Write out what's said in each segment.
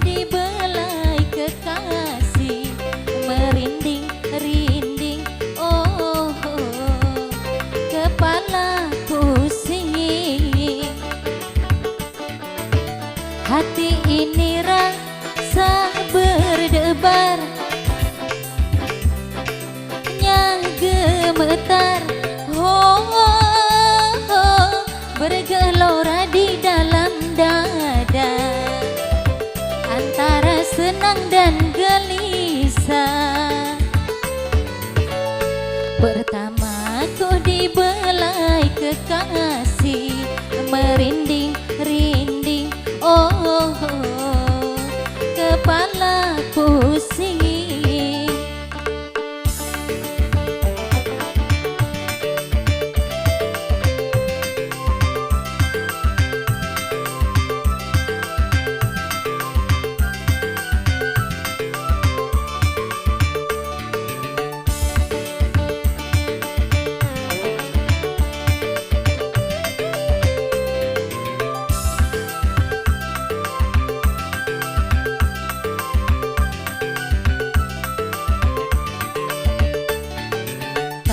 dibelai kekasih, merinding-rinding, oh, kepala pusing. Hati ini rasa berdebar, yang gemetar, bergelora di dalam dada, antara senang dan gelisah. Pertama ku dibelai kekasih, merinding-rinding, oh, kepala pusing.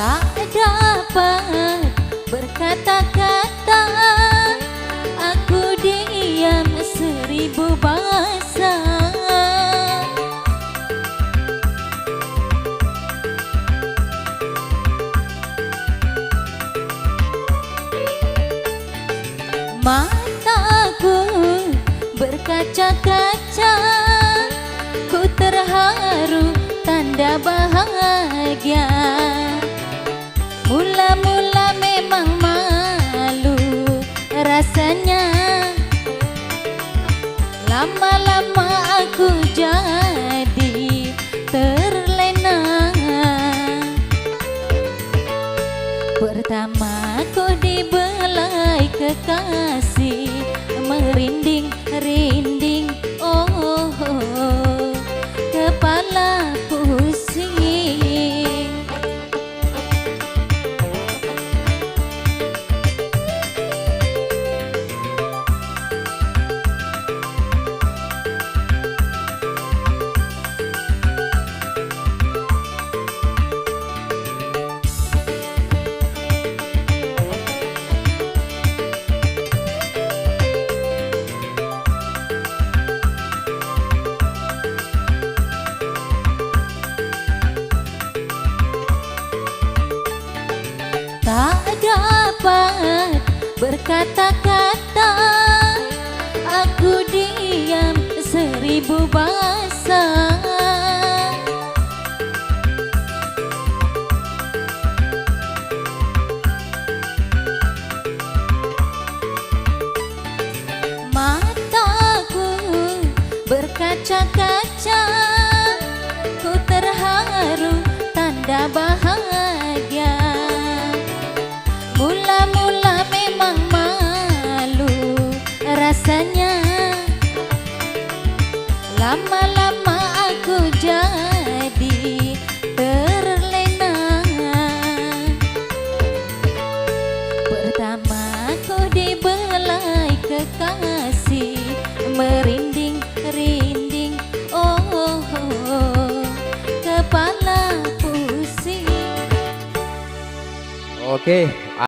Tak dapat berkata-kata, aku diam 1000 bahasa. Mataku berkaca-kaca, ku terharu tanda bahagia. Mula-mula memang malu rasanya, lama-lama aku jadi terlena. Pertama ku dibelai kekasih, merinding-rinding, oh, kepala pusing. Tak dapat berkata-kata, aku diam 1000 bahasa. Mataku berkaca-kaca, ku terharu tanda bahagia. Mula-mula memang malu rasanya, lama-lama aku jadi terlena. Pertama ku dibelai kekasih, merinding-rinding, oh, kepala pusing. Oke.